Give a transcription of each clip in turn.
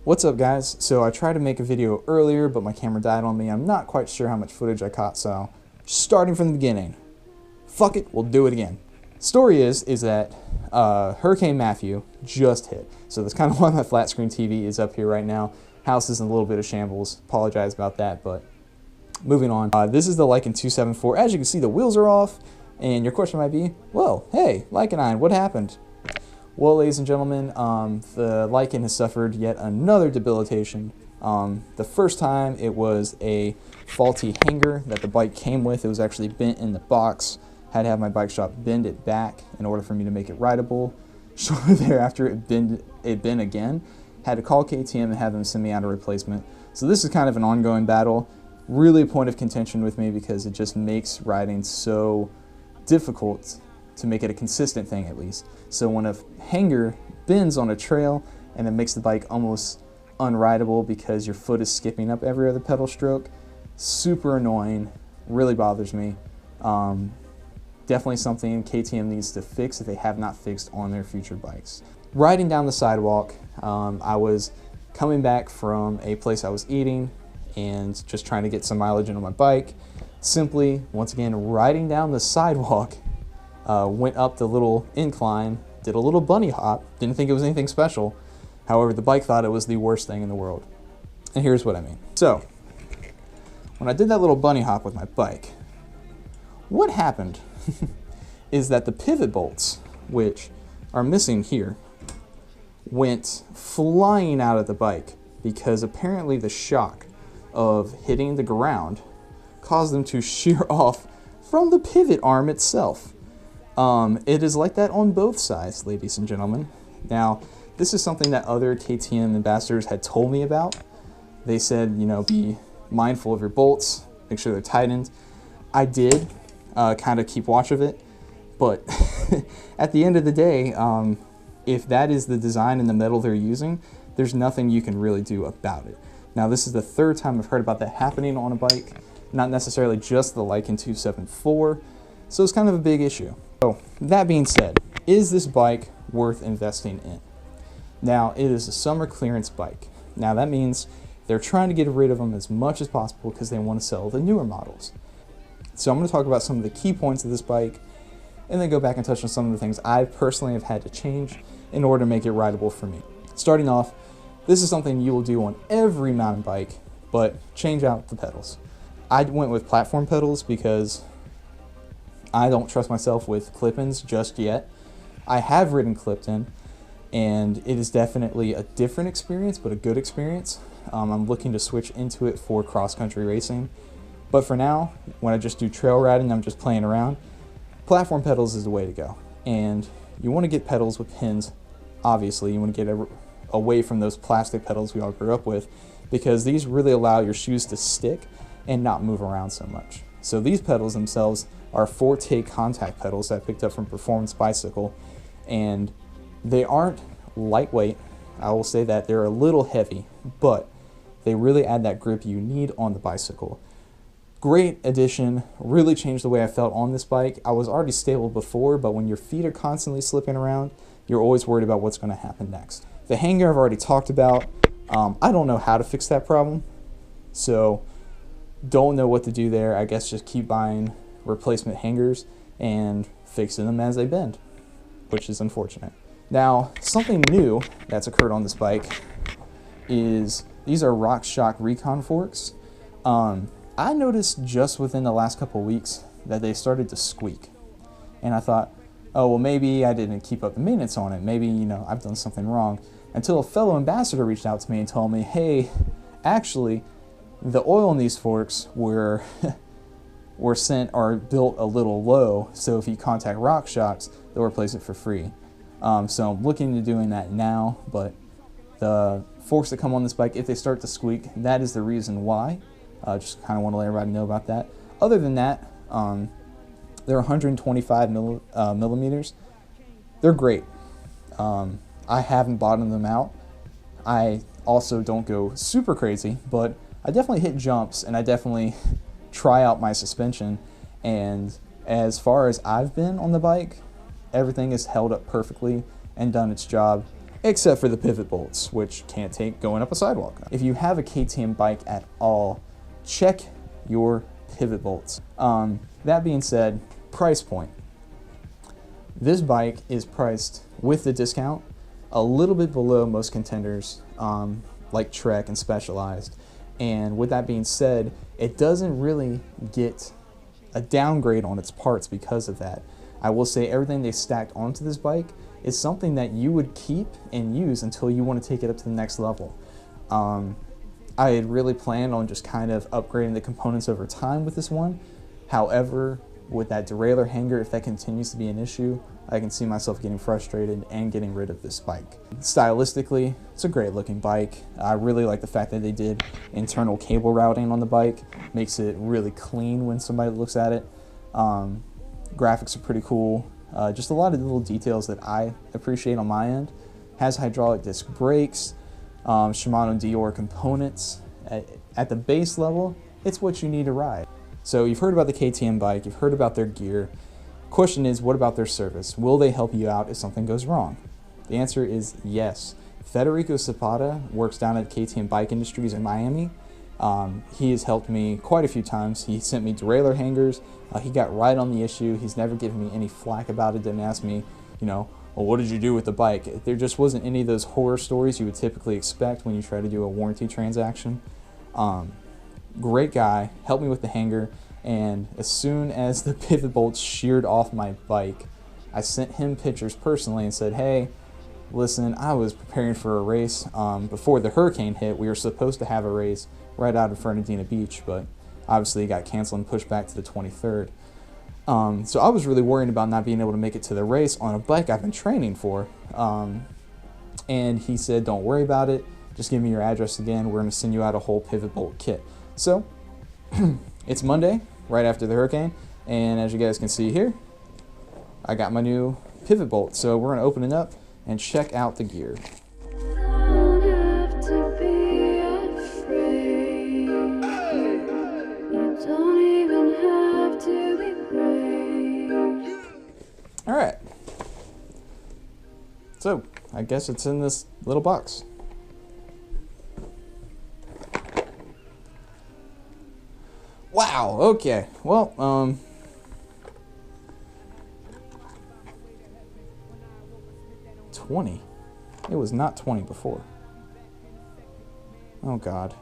What's up, guys? So I tried to make a video earlier, but my camera died on me. I'm not quite sure how much footage I caught, so starting from the beginning. Fuck it, we'll do it again. Story is that Hurricane Matthew just hit. So that's kind of why my flat screen TV is up here right now. House is in a little bit of shambles. Apologize about that, but moving on. This is the Lycan 274. As you can see, the wheels are off, and your question might be, whoa, hey, Lycan, what happened? Well, ladies and gentlemen, the Lycan has suffered yet another debilitation. The first time it was a faulty hanger that the bike came with. It was actually bent in the box. Had to have my bike shop bend it back in order for me to make it rideable. Shortly thereafter, it bent again. Had to call KTM and have them send me out a replacement. So this is kind of an ongoing battle. Really a point of contention with me because it just makes riding so difficult to make it a consistent thing, at least. So when a hanger bends on a trail and it makes the bike almost unrideable because your foot is skipping up every other pedal stroke, super annoying, really bothers me. Definitely something KTM needs to fix if they have not fixed on their future bikes. Riding down the sidewalk, I was coming back from a place I was eating and just trying to get some mileage into my bike. Simply, once again, riding down the sidewalk, went up the little incline, did a little bunny hop, didn't think it was anything special. However, the bike thought it was the worst thing in the world. And here's what I mean. So, when I did that little bunny hop with my bike, what happened is that the pivot bolts, which are missing here, went flying out of the bike because apparently the shock of hitting the ground caused them to shear off from the pivot arm itself. It is like that on both sides, ladies and gentlemen. Now, this is something that other KTM ambassadors had told me about. They said, you know, be mindful of your bolts, make sure they're tightened. I did kind of keep watch of it, but at the end of the day, if that is the design and the metal they're using, there's nothing you can really do about it. Now, this is the third time I've heard about that happening on a bike, not necessarily just the Lycan 274, so it's kind of a big issue. So, that being said, is this bike worth investing in? Now, it is a summer clearance bike. Now, that means they're trying to get rid of them as much as possible because they want to sell the newer models. So I'm going to talk about some of the key points of this bike and then go back and touch on some of the things I personally have had to change in order to make it rideable for me. Starting off, this is something you will do on every mountain bike, but change out the pedals. I went with platform pedals because I don't trust myself with clip-ins just yet. I have ridden clipped-in, and it is definitely a different experience, but a good experience. I'm looking to switch into it for cross-country racing. But for now, when I just do trail riding, I'm just playing around, platform pedals is the way to go. And you want to get pedals with pins, obviously. You want to get away from those plastic pedals we all grew up with, because these really allow your shoes to stick and not move around so much. So these pedals themselves are Forte contact pedals that I picked up from Performance Bicycle, and they aren't lightweight. I will say that they're a little heavy, but they really add that grip you need on the bicycle. Great addition, really changed the way I felt on this bike. I was already stable before, but when your feet are constantly slipping around, you're always worried about what's going to happen next. The hanger I've already talked about. I don't know how to fix that problem, so don't know what to do there. I guess just keep buying replacement hangers and fixing them as they bend, which is unfortunate. Now, something new that's occurred on this bike is these are RockShox Recon forks. I noticed just within the last couple of weeks that they started to squeak. And I thought, oh, well, maybe I didn't keep up the maintenance on it. Maybe, you know, I've done something wrong. Until a fellow ambassador reached out to me and told me, hey, actually, the oil in these forks were sent or built a little low. So if you contact RockShox, they'll replace it for free. So I'm looking into doing that now, but the forks that come on this bike, if they start to squeak, that is the reason why. Just kind of want to let everybody know about that. Other than that, they're 125 millimeters. They're great. I haven't bottomed them out. I also don't go super crazy, but I definitely hit jumps and I definitely try out my suspension. And as far as I've been on the bike, everything is held up perfectly and done its job. except for the pivot bolts, which can't take going up a sidewalk. If you have a KTM bike at all, check your pivot bolts. That being said, price point. This bike is priced with the discount a little bit below most contenders like Trek and Specialized. And with that being said, it doesn't really get a downgrade on its parts because of that. I will say everything they stacked onto this bike is something that you would keep and use until you want to take it up to the next level. I had really planned on just kind of upgrading the components over time with this one. However, with that derailleur hanger, if that continues to be an issue, I can see myself getting frustrated and getting rid of this bike. Stylistically, it's a great looking bike. I really like the fact that they did internal cable routing on the bike. Makes it really clean when somebody looks at it. Graphics are pretty cool. Just a lot of little details that I appreciate on my end. Has hydraulic disc brakes, Shimano Dior components. At the base level, it's what you need to ride. So you've heard about the KTM bike, you've heard about their gear. Question is, what about their service? Will they help you out if something goes wrong? The answer is yes. Federico Zapata works down at KTM Bike Industries in Miami. He has helped me quite a few times. He sent me derailleur hangers. He got right on the issue. He's never given me any flack about it. Didn't ask me, you know, well, what did you do with the bike? There just wasn't any of those horror stories you would typically expect when you try to do a warranty transaction. Great guy, helped me with the hanger, and as soon as the pivot bolts sheared off my bike, I sent him pictures personally and said, hey, listen, I was preparing for a race. Before the hurricane hit, we were supposed to have a race right out of Fernandina Beach, but obviously it got canceled and pushed back to the 23rd. So I was really worried about not being able to make it to the race on a bike I've been training for. And he said, don't worry about it. Just give me your address again. We're going to send you out a whole pivot bolt kit. So it's Monday, right after the hurricane. And as you guys can see here, I got my new pivot bolt. So we're going to open it up and check out the gear. All right. So I guess it's in this little box. Wow, okay. Well, $20. It was not 20 before. Oh God.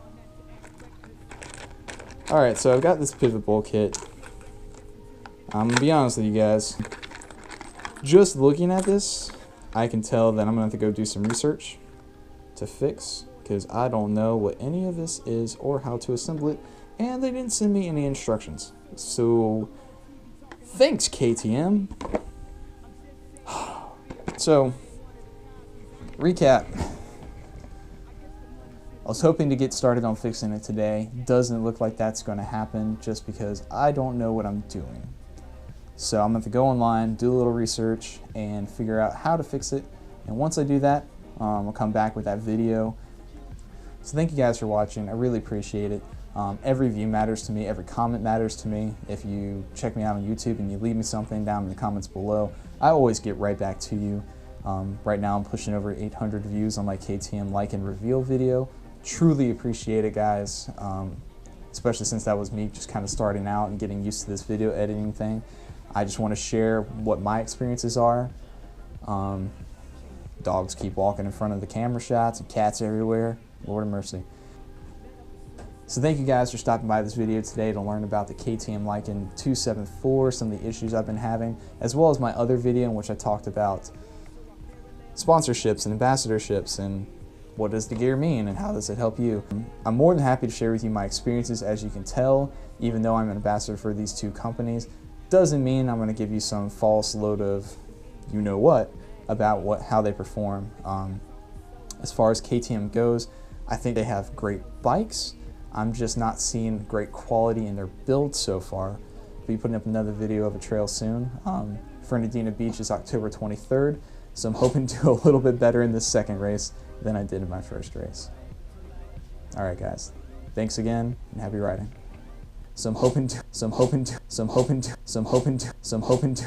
Alright, so I've got this pivot bolt kit. I'm gonna be honest with you guys. Just looking at this, I can tell that I'm gonna have to go do some research to fix, because I don't know what any of this is or how to assemble it, and they didn't send me any instructions. So, thanks KTM. So, recap. I was hoping to get started on fixing it today. Doesn't look like that's going to happen just because I don't know what I'm doing. So I'm going to have to go online, do a little research, and figure out how to fix it. And once I do that, I'll come back with that video. So thank you guys for watching. I really appreciate it. Every view matters to me. Every comment matters to me. If you check me out on YouTube and you leave me something down in the comments below, I always get right back to you. Right now I'm pushing over 800 views on my KTM Lycan reveal video. Truly appreciate it, guys, especially since that was me just kind of starting out and getting used to this video editing thing. I just want to share what my experiences are. Dogs keep walking in front of the camera shots and cats everywhere. Lord have mercy. So thank you guys for stopping by this video today to learn about the KTM Lycan 274, some of the issues I've been having, as well as my other video in which I talked about sponsorships and ambassadorships and what does the gear mean and how does it help you. I'm more than happy to share with you my experiences. As you can tell, even though I'm an ambassador for these two companies, doesn't mean I'm going to give you some false load of you know what about how they perform. As far as KTM goes, I think they have great bikes. I'm just not seeing great quality in their build so far. I'll be putting up another video of a trail soon. Fernandina Beach is October 23rd, so I'm hoping to do a little bit better in this second race than I did in my first race. All right, guys. Thanks again and happy riding. So I'm hoping to